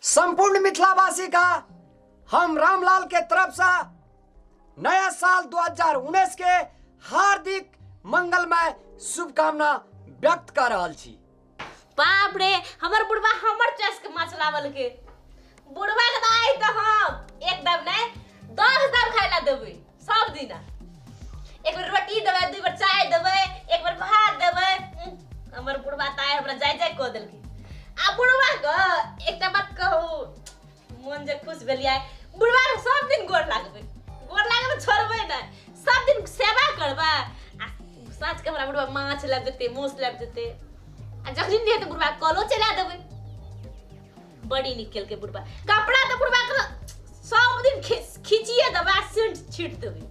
संपूर्ण मिथिलावासी का हम रामलाल के तरफ से नया साल 2019 के हार्दिक मंगलमय शुभकामना व्यक्त कर रहा छी। बाप रे हमर बुढ़वा हमर चॉइस के माछ लावल के बुढ़वा के दाई त हम एकदम नहीं 10 दाम खाइला देबै सब दिना। एक बार रोटी देबै, दू बार चाय देबै, एक बार भात देबै। हमर बुढ़वा ताय हमरा जाय जाय क देलकै। आ बुढ़वा के एकटा बात कहू, मन जे खुश भेलियै। बुढ़वा के सब दिन गोर लागबै, गोर लागबै छोड़बै नै, सब दिन सेवा करबै। आ साँझ के हमरा बुढ़वा माछ लाब देतै, मूस लाब देतै। आ जखनी नहीं तो बुढ़वा कलो चला देबै। बड़ी निकल के बुढ़वा कपड़ा तो बुढ़वा के सब दिन खींचिए देबै, सेंट छीट देबै।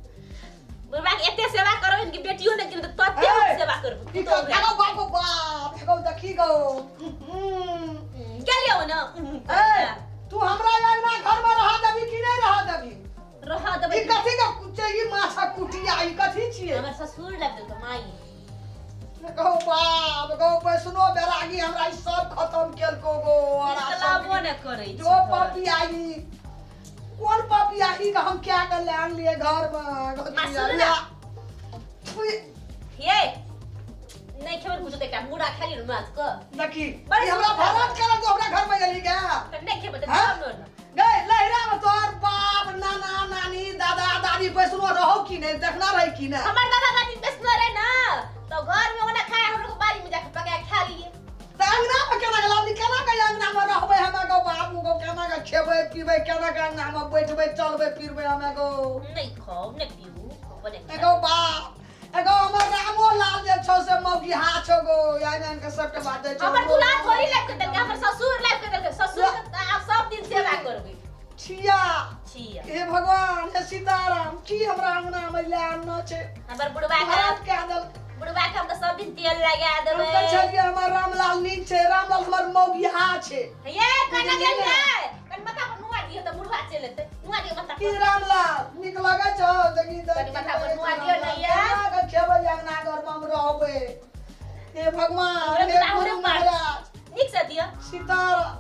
बुढ़वा के एते सेवा करो इनकी बेटियों ने किन तो तते सेवा करबो। की कहो हेगो बाबू बाप हेगो देखी गो गेलियो ना। ए तू हमरा अंगना घर में रहा देबी कि नहीं रहा देबी? रहा देबै। ई कथि का कुचे ई माछा कुटिया ई कथि छिए? हमर ससुर लाग देलक माई। कहो बाप गो पैसनो बेरागी हमरा ई सब खत्म केलको गो। लाभो न करै छै। जो पापी आई कौन पापी आई का हम क्या कर ले आन लिए घर में? ये नहीं खेबर कुछ देखा मुड़ा खाली न माछ क देखी ई हमरा भरत कर तो हमरा घर में गेली क्या? त नहीं खेबर त जाम न। गए लहरा में तोर बाप नाना नानी दादा दादी पैसनो रहो कि नहीं देखना रही कि नहीं? हमर दादा दादी बेसनो रहे ना तो घर में ओना खाए हम लोग बारी में जाके पका खा लिए। त अंगना में केना गेल आदमी केना के अंगना में रहबे हमे गो बाबू गो केना के खेबे पीबे केना के अंगना में बैठबे चलबे फिरबे हमे गो? नहीं खाओ नहीं पीऊ अपने एगो बाप एगो हमर रामो लाल जे छौ से मौगी हा छौ गो यान के सबके बात छै। हमर दुल्हा थोड़ी लाग के देलके, हमर ससुर लाग के देलके। ससुर के आप सब दिन सेवा करबे। छिया छिया हे भगवान हे सीताराम की हमरा अंगना में लान न छै। हमर बुढ़वा भारत के के दल बुढ़वा के हम तो सब दिन तेल लगा देबे। हम कहै छै हमर रामलाल नीक छै, रामलाल हमर मौगी हा छै। ये कना गेल है कन माथा पर नुआ दियो त बुढ़वा चलेते नुआ दियो माथा की पर। रामलाल नीक लगे छौ देखी त कनी माथा पर नुआ दियो नहीं है। के खेबे अंगना घर में हम रहबे। हे भगवान हे गुरु महाराज निक से दियो सीताराम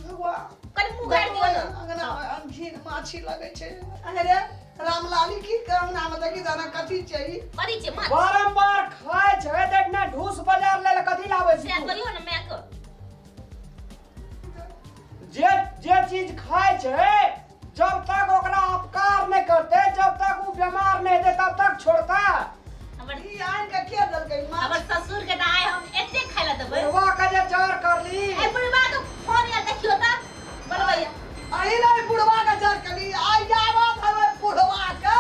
भगवान कनी मुंह गाड़ दियो ना। अंगना अंधीर माछी लगे छै। अरे रामलाल की अंगना में देखी जाना कथि छै ई? बड़ी छे माछ बारंबार खाए छै देखना ढूस बाजार ले कथि लाबै छी? से करियो ना मैं को जे जे चीज खाए छै जब तक ओकरा अपकार नहीं करते, जब तक वो बीमार नहीं दे तब तक छोड़ता। हमर ई आन के के दलकै माछ? हमर ससुर के दाई हम एते खाइला देबे। बुढ़वा का जे जार कर ली ए बुढ़वा तो फोन या देखियो त बलबैया आई नहीं बुढ़वा का जर कली आई जावत हवे बुढ़वा के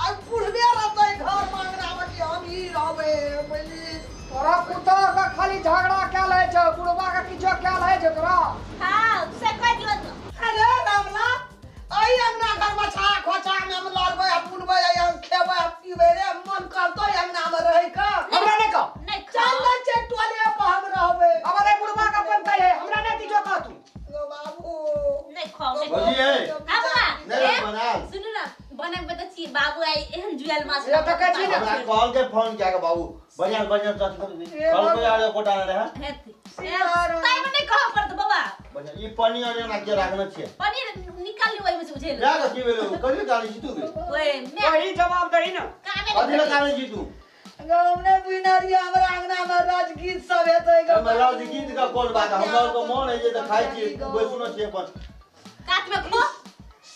आई बुढ़वे रहते घर मांगना में कि हम ही रहबे पहली। तोरा कुत्ता का खाली झगड़ा क्या ले छ, बुढ़वा का किछो क्या ले छ तोरा? हां से कह दियो तो। अरे रामला आई अंगना घर में छा खोचा में हम लड़बे पुनबे हम खेबे पीबे रे मन करतो अंगना में रहे का? हमरा नहीं कह, नहीं चल खाओ न टोले पर हम रहबे। अब रे बुढ़वा का बनता है, हमरा नहीं किछो कह तू। गो बाबू नहीं खाओ नहीं बजी है हां नहीं बना सुन ना बने बता छी बाबू आई एहन जुएल माछ ये तो कहछी ना। हमरा कॉल के फोन किया के बाबू बढ़िया बढ़िया चल कल को यार कोटा रहे हैं हेती ताई में नहीं खाओ पर तो बाबा बढ़िया ये पानी और ना के रखना चाहिए पनीर निकाल लियो ओइ में से बुझेल ना का की वेलो कल गाली जीतू बे ओए मैं वही जवाब दही ना। कामे अभी ना गाली जीतू हमने बिनारिया हमरा अंगना में राजगीत सब हेतै गो। हमरा गीत का कौन बात है हमरा तो मन है जे तो खाई छी कोई सुनो छी अपन काट में खो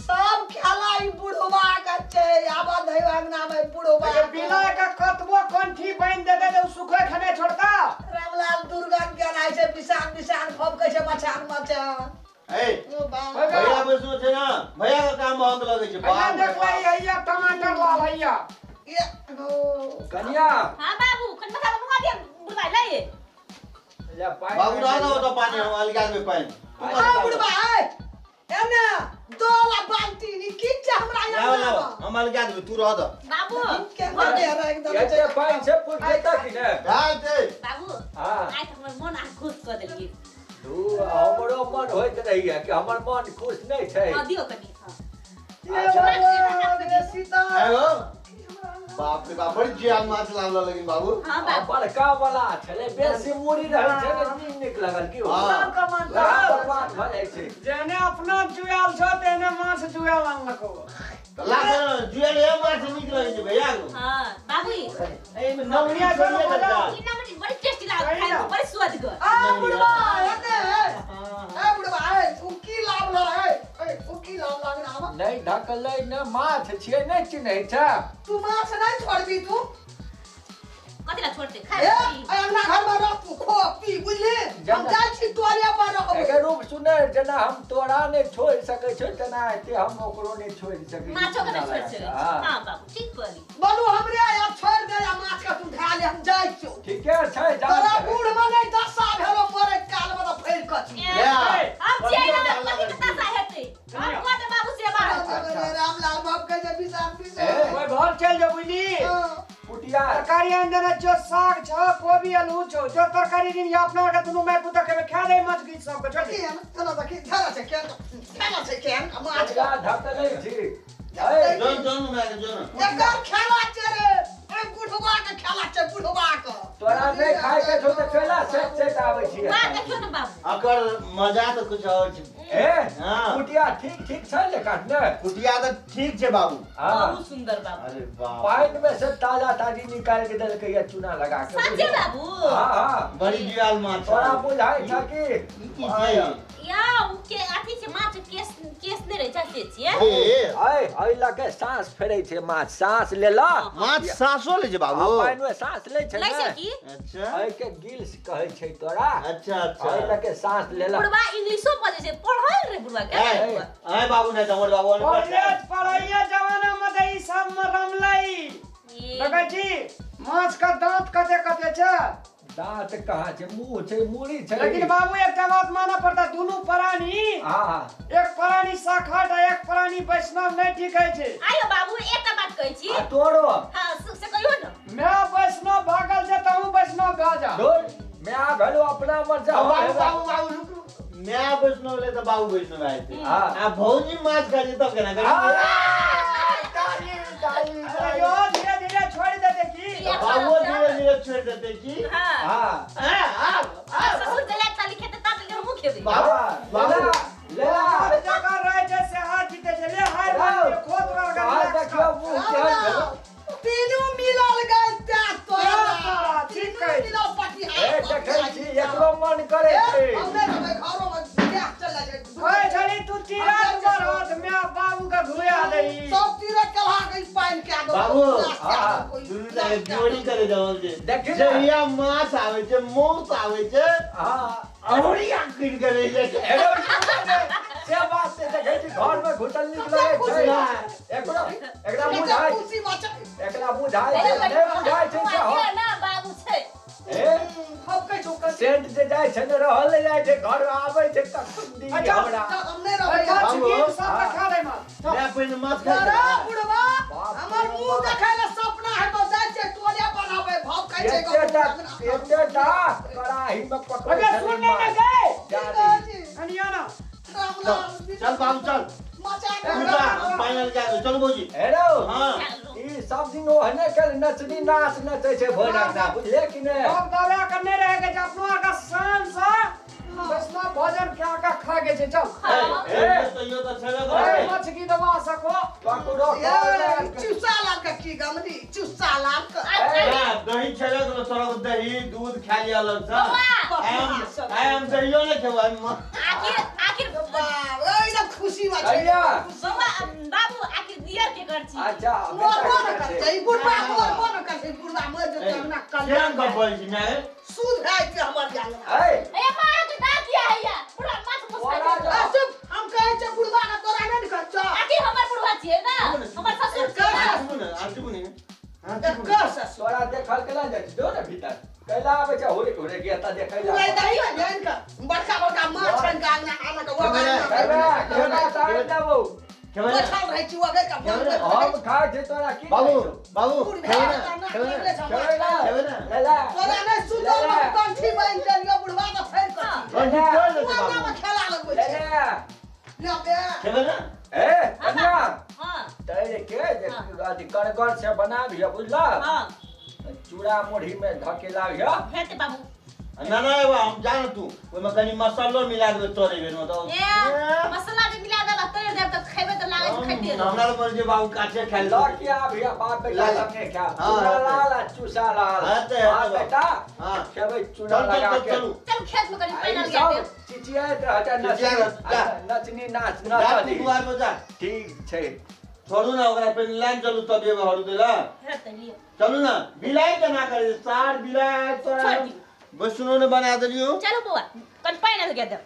सब खेला ई बुढ़वा का छै आबा धै अंगना में बुढ़वा ये बिना का कतबो कंठी बांध दे दे तो सुखे खने छोड़ता। रामलाल दुर्गन के नाय छै बिसान बिसान खब कहै छै मचान मचान। ए ओ बाप भैया बैसो छे ना भैया का काम महंग लगे छे भैया बाप देख ले भैया टमाटर ला भैया। ये गो कनिया हां बाबू खन माथा पर नुआ दियो बुढ़वा ले ये ले पाई बाबू ना दो तो पानी हम अलगा में पानी आ बुढ़वा है एने दोला बाल्टी नी की छै हमरा लाओ यहाँ लाओ हम अलगा में तू रह दो बाबू के बने रे एकदम ये ते पाइन से पुट देता कि ने डाल दे बाबू हां आई त हमर मन आगुत क देलिए तू हमरो मन होइत रही है कि हमर मन खुश नहीं छै। हां दियो कनी हां ये भगवान रे सीता हेलो बाप रे बाप बड़ी जियान माछ लागल लेकिन बाबू हाँ बाबू बड़का वाला छले बेसी मुड़ी रहै छै ने नीक लागल की हो हाँ। भगवान भऽ जाइ छै जेने अपना जुआल छ तेने माछ जुआल आनलको त लागल जुएल ए माछ नीक रहै छै भैया हाँ बाबू ए में नवनिया छोड़ो, छोड़िए छोड़ो। ई नमक बड़ी टेस्टी लागत खाए में बड़ी स्वादगर आ बुढ़वा एने ए बुढ़वा ए उकी लाभ ला ए उकी लाभ लाग ना नहीं ढकलै न माछ छियै नहीं चिन्है छै तू माछ नहीं छोड़बी तू कथि ला छोड़ते ए खाए अंगना घर में रख तू खो पी बुझली हम जाय छी तोरिया पर रहबो एकर रूप सुने जेना हम तोरा ने छोड़ सकै छै तेना एते हम ओकरो ने छोड़ सकै माछो के छोड़ से हां हाँ बाबू ठीक कहली बोलू हमरे अब छोड़ दे आ माछ के तू खा ले हम जाय छी ठीके छै जा तोरा बूढ़ में नहीं दशा भेलो मरे काल में तो फेर कछ हम छियै ना कथि के दशा हेतै हम कोन बाबू से बाहर रामलाल बाप के जे बिसार ओए घर चल जो बुझली कुटिया तरकारी अंदर जो साग छ कोबी आलू छ जो तरकारी दिन या अपना के दुनु मैं पुता के खा ले मछ गीत सब के छोड़ माछ जा ढकलै छी जोन जोन में जोन एकर खेला छै रे ए बुढ़वा के खेला छै बुढ़वा के तोरा नहीं खाए के छौ त केला से आबै छी बा देखियो ना बाबू अकर मजा तो कुछ और छै ए हाँ। कुटिया ठीक छै ले काट ने कुटिया तो ठीक छै बाबू हां बहुत सुंदर बाबू अरे बाप पाइन में से ताजा ताजी निकाल के देलकै या चूना लगा के सच्चे बाबू हां बड़ी जियाल माछ तोरा बुझाइ छ कि ई की छै या उके अथी से माछ केस ने रहे चाहते छियै ए आई लगे सांस फेरै छै माछ सांस लेला माछ सासो ले छै बाबू पाइन में सांस ले छै लै ने छै की अच्छा आई के गिल्स कहै छै तोरा अच्छा अच्छा आई लगे सांस लेला बुढ़वा इंग्लिशो बजे छै पढ़ल रे बुढ़वा के ए आय बाबू ने हमर बाबू ने कॉलेज पढ़ाइए जमाना में त ई सब में रमलाई देखै छी माछ का दांत कते कते छै दांत कहाँ छै मुंह छै मुड़ी छै लेकिन बाबू एकटा बात मानना पड़ता दुनु प्राणी हां एक प्राणी शाखट आ एक प्राणी वैष्णव नहीं ठीक है छै आयो बाबू एकटा बात कहै छी आ तोरो हां से कहियो ना मैं वैष्णव भागल छै तहु वैष्णव गाजा डोल मैं आ गलो अपना मर्जी बाबू बाबू बाबू रुक मैं वैष्णव ले तो बाबू वैष्णव आए थे हां आ भौजी माछ खा तब केना अरे यो धीरे धीरे छोड़ देते की बाबू धीरे धीरे छोड़ देते की हां हां ससुर चले ताली खेते ताली हमहु खेबे बाबा लेला लेला जकर रहे छै से हाथ जीते छै ले हाय भाई खोत कर हां देखियो मुंह केहन तीनों मिलल गए त्या तोरा ठीक कहि मिलल पटी ए देखै छी एकरो मन करे छै हमने घरों में गैस चल जाए ओए छड़ी तू तीरा पर हाथ में बाबू का घुया दई सब तीरे कलहा के पानी के दो बाबू हां दुनु ता जोड़ी करे जवल जे देखियो जहिया माछ आवे छै मौस आवे छै हां अमरिया किन करे छै एरो से बात से देखै छी घर में घुसल निकले छै एकरा बुझाइ खुशी बचा एकरा बुझाइ छै नै बुझाइ छै से हो ना बाबू छै ए हम कह चुका सेंट जे जाइ छै ने रहल ले जाइ छै घर आबै छै तक सुंदी अच्छा, हमरा हमने अच्छा रहे चिकिन सब खा ले मां मैं पहिने माछ खा अरे बुढ़वा हमर मुंह देखे ले सपना है तो जाय छै टोले बनावे भाव खाय छै एतेटा कड़ाही में पकड़ अबे सुन नहीं गए जी अनियाना चल बाबू चल मचा पूजा फाइनल जा चल भौजी हेरो हां ई सब दिन ओहने कर नचनी नाच नचै छै भोरा ना बुझले कि ने अब दावा करने रहेगा कि अपना का शान सा वैष्णव भोजन क्या का खा के छै चल ए तो यो तो छले ओए करे मछ की दवा सको पकड़ो चुसा लाल का की गमदी चुसा लाल का दही छले तो तोरा दही दूध खा लिया अलग से आई एम दहियो ने खेबाई आखिर एकदम खुशी में छै अइया बाबू आखिर दियर के कर छी अच्छा मोर कर छै बुढ़वा मोर कर छै बुढ़वा मोर जे हमरा केहन कल्याण का बोल छी मैं सूद है कि हमर जान ए ए मां के दांत दिया है या पूरा माछ बोला फसा जा। चुप हम कहे छै बुढ़वा का तोरा नहीं कर छ आखिर हमर बुढ़वा छियै ना हमर ससुर छियै ना आटू ने कर सस तोरा देखल केला जाइ छै दो ना भीतर कैला आबै छै होरे होरे गया ता देखै ला पूरा दही में जान का बड़का बड़का माछ छन का अंगना आना का वो केबे केबे तार देबो खेबे बैठल रहै छी वगे का हम खाइ छै तोरा की बाबू बाबू बुढ़वा खेबे ना खेबै ना खेबे ना लेला तोरा नहीं सुंदर में कंठी बन चलियो बुढ़वा का फेर कर कंठी छोड़ दे तू बाबू में खेला लगबै छै लेला ले बे खेबे ना ए कन्या हां तै लेके हाँ। अथी करगर से बना भी बुझला हां चूड़ा मुढ़ी में धकेला भी हेते बाबू ना ना एगो हम जान तू ओमे कनी मसालो मिला देबे तोरे बेन में तो ए मसाला के मिला दे तोरे देब त खैबे त लागे छै खैते हमरा पर जे बाबू काचे खाइ लड़किया भी बाप बेटा ला। संगे खा हाँ, चूड़ा हाँ, लाल आ चूसा लाल हाँ, तो है, बाप तो बेटा हाँ। खेबै चूड़ा चल लगा चल के चलू चल खेत में कनी आ, पानी ई लगा दे सब चिचियाइत रहता चिचिया रहता। नचनी नाच जा तू नचनी दुआर पर जा ठीक छै छोड़ू ना ओकरा पे लाइन चलू तब ये हरू देला हेते लिए चलू ना बिलाई के ना करे सार बिलाई तो छोड़ दी बस सुनो ने बना देलियो चलो बुआ कनी पानी लगा दे